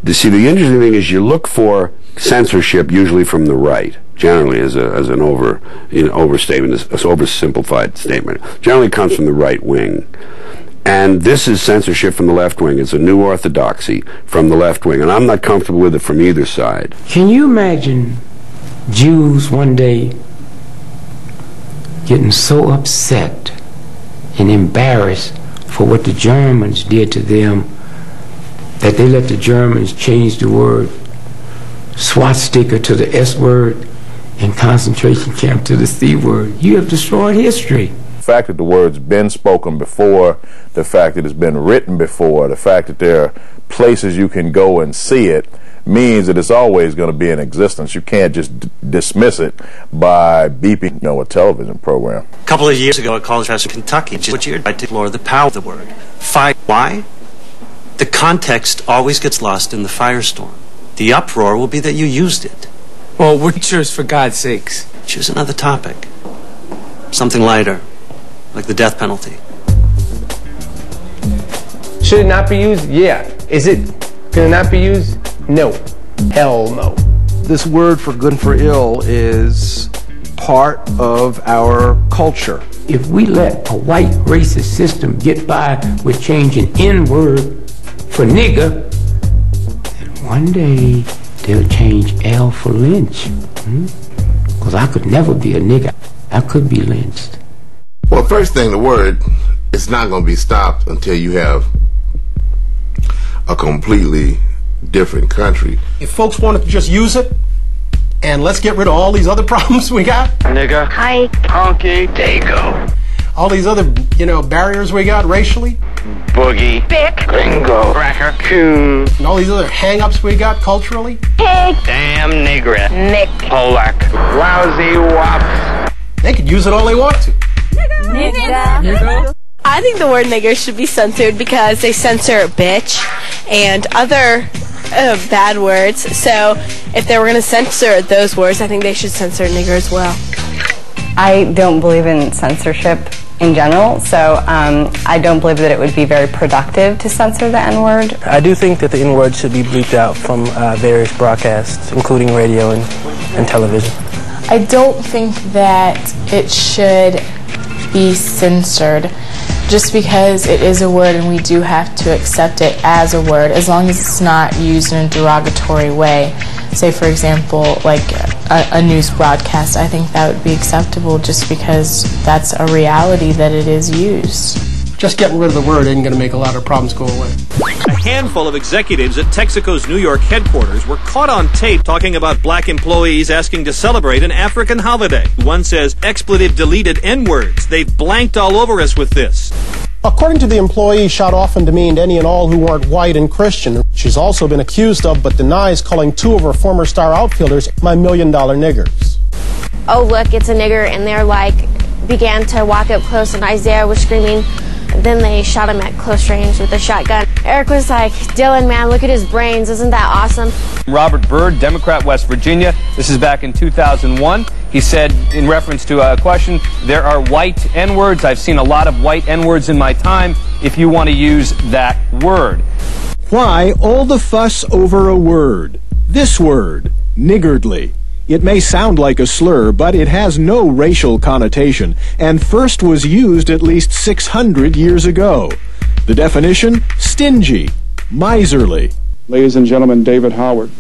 See, the interesting thing is you look for censorship usually from the right, generally as an overstatement, an oversimplified statement. Generally comes from the right wing. And this is censorship from the left wing. It's a new orthodoxy from the left wing, and I'm not comfortable with it from either side. Can you imagine Jews one day getting so upset and embarrassed for what the Germans did to them that they let the Germans change the word swastika to the S word and concentration camp to the C word? You have destroyed history. The fact that the word's been spoken before, the fact that it's been written before, the fact that there are places you can go and see it means that it's always going to be in existence. You can't just dismiss it by beeping, a television program. A couple of years ago, a college professor in Kentucky just tried to explore the power of the word. Fire. Why? The context always gets lost in the firestorm. The uproar will be that you used it. Well, we're teachers, for God's sakes. Choose another topic. Something lighter, like the death penalty. Should it not be used? Yeah. Can it not be used? No. Hell no. This word for good and for ill is part of our culture. If we let a white racist system get by with changing N-word for nigger, then one day they'll change L for lynch. Because I could never be a nigger. I could be lynched. Well, first thing, the word is not going to be stopped until you have a completely different country. If folks wanted to just use it, and let's get rid of all these other problems we got. Nigger. Hike. Honky. Dago. All these other, barriers we got racially. Boogie. Bick. Gringo. Cracker. Coon. And all these other hang-ups we got culturally. Pig. Damn nigger. Nick. Polak. Lousy wops. They could use it all they want to. Nigger. I think the word nigger should be censored because they censor bitch and other bad words. So if they were going to censor those words, I think they should censor nigger as well. I don't believe in censorship in general, so I don't believe that it would be very productive to censor the N-word. I do think that the N-word should be bleeped out from various broadcasts, including radio and television. I don't think that it should be censored just because it is a word and we do have to accept it as a word as long as it's not used in a derogatory way. Say, for example, like a news broadcast, I think that would be acceptable just because that's a reality that it is used. Just getting rid of the word isn't going to make a lot of problems go away. A handful of executives at Texaco's New York headquarters were caught on tape talking about black employees asking to celebrate an African holiday. One says expletive deleted N-words. They've blanked all over us with this. According to the employee, Schott often demeaned any and all who weren't white and Christian. She's also been accused of, but denies, calling two of her former star outfielders my $1 million niggers. Oh, look, it's a nigger, and they're began to walk up close, and Isaiah was screaming. Then they shot him at close range with a shotgun. Eric was like, Dylan, man, look at his brains. Isn't that awesome? Robert Byrd, Democrat, West Virginia. This is back in 2001. He said, in reference to a question, there are white N-words. I've seen a lot of white N-words in my time, if you want to use that word. Why all the fuss over a word? This word, niggardly. It may sound like a slur, but it has no racial connotation, and first was used at least 600 years ago. The definition, stingy, miserly. Ladies and gentlemen, David Howard.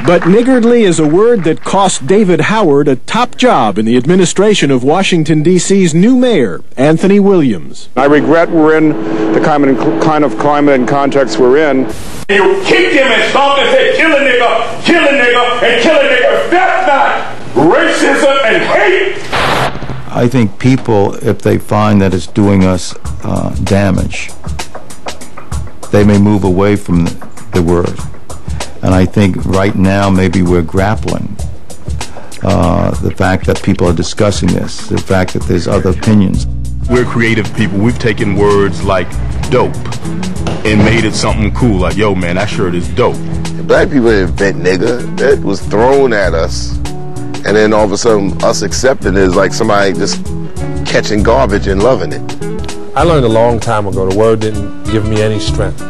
But niggardly is a word that cost David Howard a top job in the administration of Washington, D.C.'s new mayor, Anthony Williams. I regret we're in the kind of climate and context we're in. You kick him and stomp and say, kill a nigger, and kill a nigger. That's not racism and hate. I think people, if they find that it's doing us damage, they may move away from the word. And I think right now maybe we're grappling the fact that people are discussing this, the fact that there's other opinions. We're creative people. We've taken words like dope and made it something cool, like, yo, man, that shirt is dope. Black people didn't invent nigger. That was thrown at us. And then all of a sudden, us accepting it is like somebody just catching garbage and loving it. I learned a long time ago the word didn't give me any strength.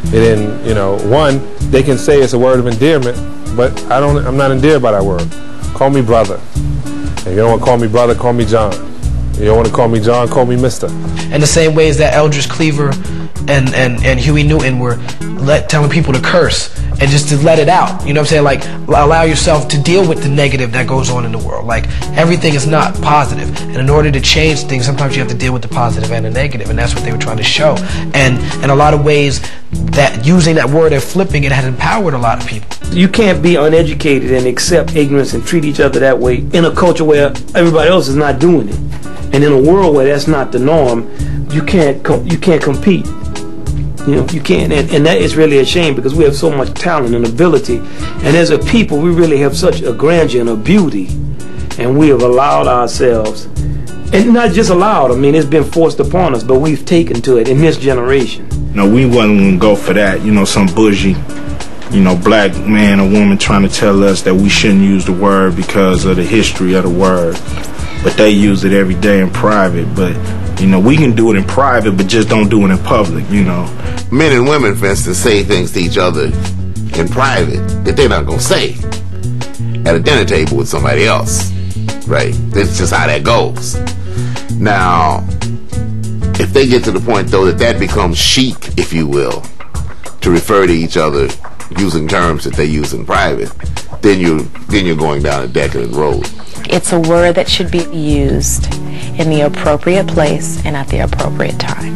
It didn't, one, they can say it's a word of endearment, but I'm not endeared by that word. Call me brother. If you don't want to call me brother, call me John. If you don't want to call me John, call me Mister. In the same ways that Eldridge Cleaver and Huey Newton were telling people to curse and just to let it out. You know what I'm saying? Like, allow yourself to deal with the negative that goes on in the world. Like, everything is not positive. And in order to change things, sometimes you have to deal with the positive and the negative, and that's what they were trying to show. And in a lot of ways, that using that word and flipping it has empowered a lot of people. You can't be uneducated and accept ignorance and treat each other that way in a culture where everybody else is not doing it. And in a world where that's not the norm, you can't compete. You know, you can't, and that is really a shame, because we have so much talent and ability, and as a people we really have such a grandeur and a beauty, and we have allowed ourselves, and not just allowed, I mean, it's been forced upon us, but we've taken to it in this generation. No, we wasn't going to go for that, you know, some bougie, you know, black man or woman trying to tell us that we shouldn't use the word because of the history of the word, but they use it every day in private. But you know, we can do it in private, but just don't do it in public, you know. Men and women, for instance, say things to each other in private that they're not going to say at a dinner table with somebody else, right? That's just how that goes. Now, if they get to the point, though, that becomes chic, if you will, to refer to each other using terms that they use in private, then you're going down a decadent road. It's a word that should be used in the appropriate place and at the appropriate time.